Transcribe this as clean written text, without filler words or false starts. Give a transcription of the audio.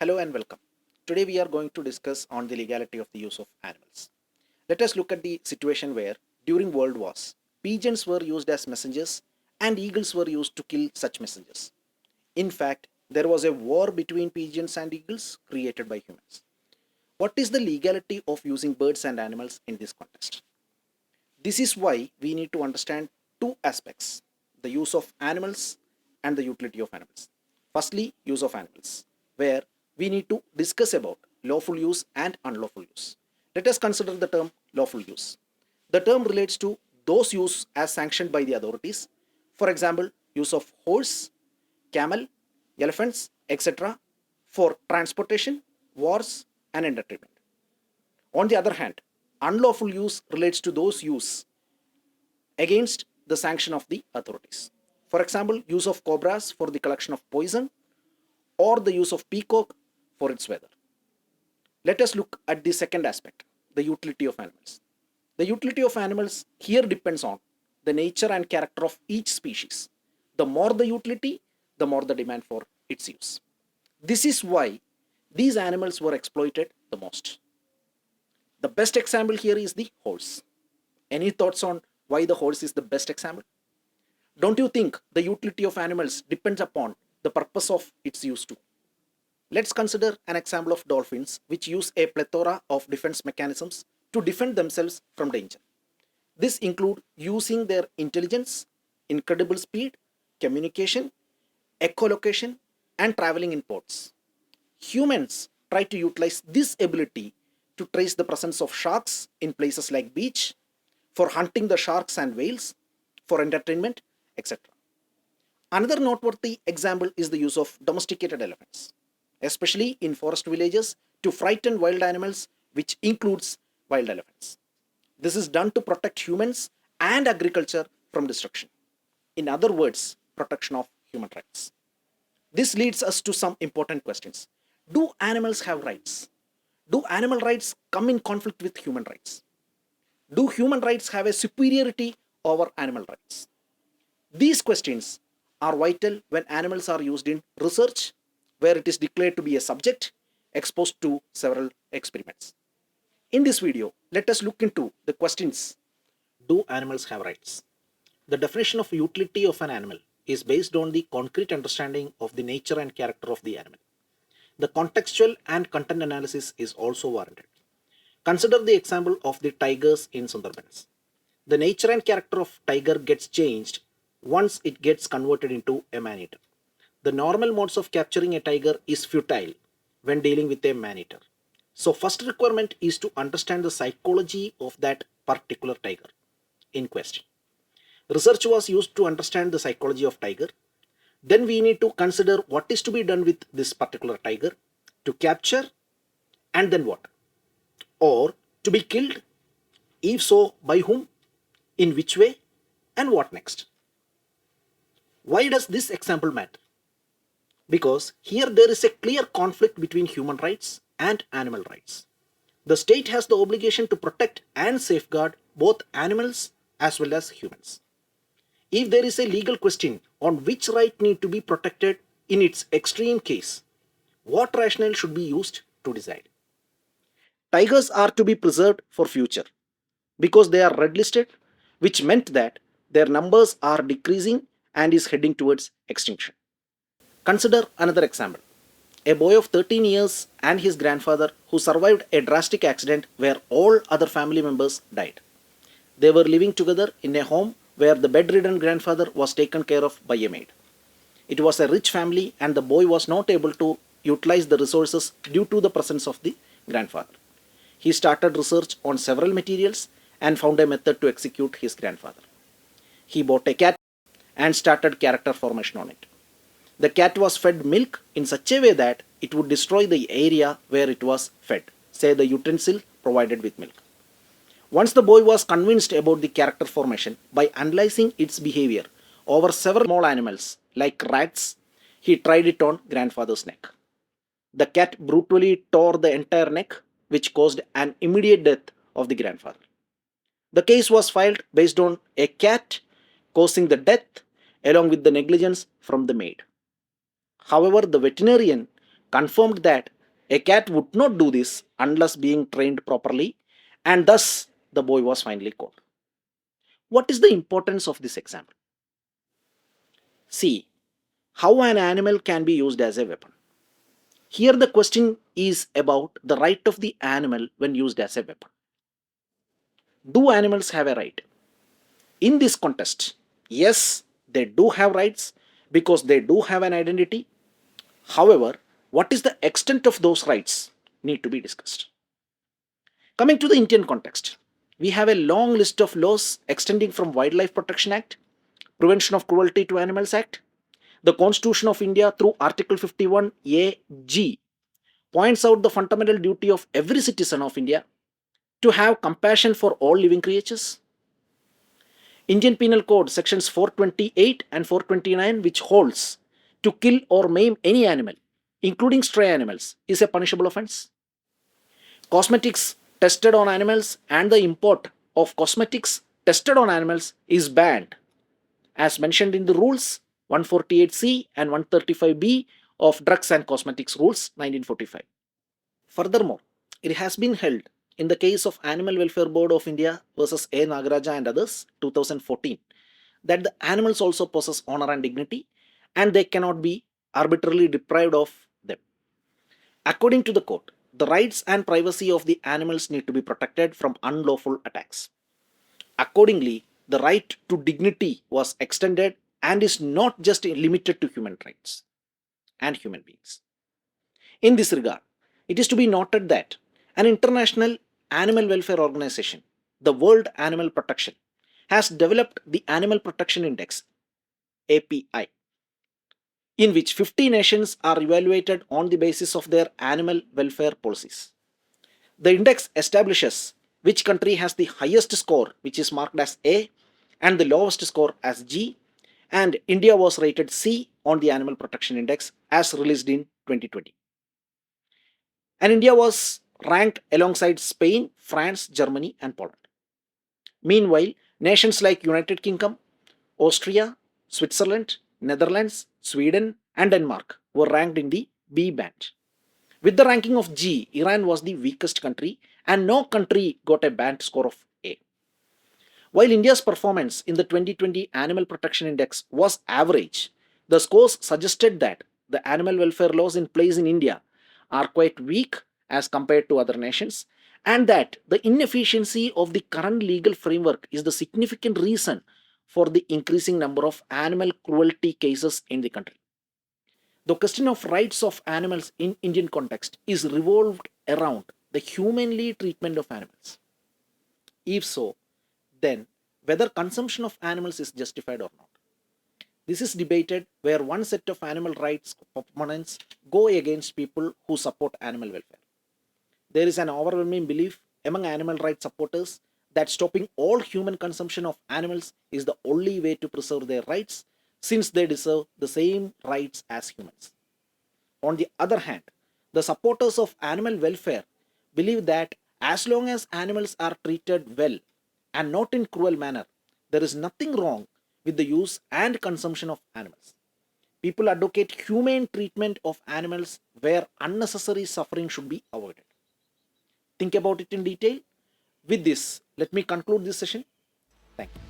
Hello and welcome. Today we are going to discuss on the legality of the use of animals. Let us look at the situation where during World Wars, pigeons were used as messengers and eagles were used to kill such messengers. In fact, there was a war between pigeons and eagles created by humans. What is the legality of using birds and animals in this context? This is why we need to understand two aspects: the use of animals and the utility of animals. Firstly, use of animals, where we need to discuss about lawful use and unlawful use. Let us consider the term lawful use. The term relates to those use as sanctioned by the authorities. For example, use of horse, camel, elephants, etc. for transportation, wars, and entertainment. On the other hand, unlawful use relates to those use against the sanction of the authorities. For example, use of cobras for the collection of poison or the use of peacock for its weather. Let us look at the second aspect, the utility of animals. The utility of animals here depends on the nature and character of each species. The more the utility, the more the demand for its use. This is why these animals were exploited the most. The best example here is the horse. Any thoughts on why the horse is the best example? Don't you think the utility of animals depends upon the purpose of its use too? Let's consider an example of dolphins, which use a plethora of defense mechanisms to defend themselves from danger. This include using their intelligence, incredible speed, communication, echolocation, and traveling in pods. Humans try to utilize this ability to trace the presence of sharks in places like beach, for hunting the sharks and whales, for entertainment, etc. Another noteworthy example is the use of domesticated elephants, especially in forest villages to frighten wild animals, which includes wild elephants. This is done to protect humans and agriculture from destruction. In other words, protection of human rights. This leads us to some important questions. Do animals have rights? Do animal rights come in conflict with human rights? Do human rights have a superiority over animal rights? These questions are vital when animals are used in research, where it is declared to be a subject exposed to several experiments. In this video, let us look into the questions: do animals have rights? The definition of utility of an animal is based on the concrete understanding of the nature and character of the animal. The contextual and content analysis is also warranted. Consider the example of the tigers in Sundarbans. The nature and character of tiger gets changed once it gets converted into a man-eater. The normal modes of capturing a tiger is futile when dealing with a man-eater. So first requirement is to understand the psychology of that particular tiger in question. Research was used to understand the psychology of tiger. Then we need to consider what is to be done with this particular tiger to capture, and then what? Or to be killed? If so, by whom? In which way? And what next? Why does this example matter? Because here there is a clear conflict between human rights and animal rights. The state has the obligation to protect and safeguard both animals as well as humans. If there is a legal question on which right need to be protected in its extreme case, what rationale should be used to decide? Tigers are to be preserved for future because they are red listed, which meant that their numbers are decreasing and is heading towards extinction. Consider another example: a boy of 13 years and his grandfather who survived a drastic accident where all other family members died. They were living together in a home where the bedridden grandfather was taken care of by a maid. It was a rich family and the boy was not able to utilize the resources due to the presence of the grandfather. He started research on several materials and found a method to execute his grandfather. He bought a cat and started character formation on it. The cat was fed milk in such a way that it would destroy the area where it was fed, say the utensil provided with milk. Once the boy was convinced about the character formation by analyzing its behavior over several small animals like rats, he tried it on grandfather's neck. The cat brutally tore the entire neck, which caused an immediate death of the grandfather. The case was filed based on a cat causing the death along with the negligence from the maid. However, the veterinarian confirmed that A cat would not do this unless being trained properly, and thus the boy was finally caught. What is the importance of this example? See how an animal can be used as a weapon. Here the question is about the right of the animal when used as a weapon. Do animals have a right? In this context, yes, they do have rights because they do have an identity. However, what is the extent of those rights need to be discussed. Coming to the Indian context, we have a long list of laws extending from Wildlife Protection Act, Prevention of Cruelty to Animals Act, the Constitution of India through Article 51 AG points out the fundamental duty of every citizen of India to have compassion for all living creatures. Indian Penal Code sections 428 and 429, which holds to kill or maim any animal, including stray animals, is a punishable offense. Cosmetics tested on animals and the import of cosmetics tested on animals is banned, as mentioned in the rules 148C and 135B of Drugs and Cosmetics Rules 1945. Furthermore, it has been held in the case of Animal Welfare Board of India versus A. Nagaraja and others, 2014, that the animals also possess honor and dignity and they cannot be arbitrarily deprived of them. According to the court, the rights and privacy of the animals need to be protected from unlawful attacks. Accordingly, the right to dignity was extended and is not just limited to human rights and human beings. In this regard, it is to be noted that an international animal welfare organization, the World Animal Protection, has developed the Animal Protection Index API, in which 50 nations are evaluated on the basis of their animal welfare policies. The index establishes which country has the highest score, which is marked as A, and the lowest score as G, and India was rated C on the Animal Protection Index as released in 2020. And India was ranked alongside Spain, France, Germany, and Poland. Meanwhile, nations like United Kingdom, Austria, Switzerland, Netherlands, Sweden, and Denmark were ranked in the B band. With the ranking of G, Iran was the weakest country, and no country got a band score of A. While India's performance in the 2020 Animal Protection Index was average, the scores suggested that the animal welfare laws in place in India are quite weak as compared to other nations, and that the inefficiency of the current legal framework is the significant reason for the increasing number of animal cruelty cases in the country. The question of rights of animals in Indian context is revolved around the humanly treatment of animals. If so, then whether consumption of animals is justified or not. This is debated where one set of animal rights opponents go against people who support animal welfare. There is an overwhelming belief among animal rights supporters that stopping all human consumption of animals is the only way to preserve their rights, since they deserve the same rights as humans. On the other hand, the supporters of animal welfare believe that as long as animals are treated well and not in cruel manner, there is nothing wrong with the use and consumption of animals. People advocate humane treatment of animals where unnecessary suffering should be avoided. Think about it in detail. With this, let me conclude this session. Thank you.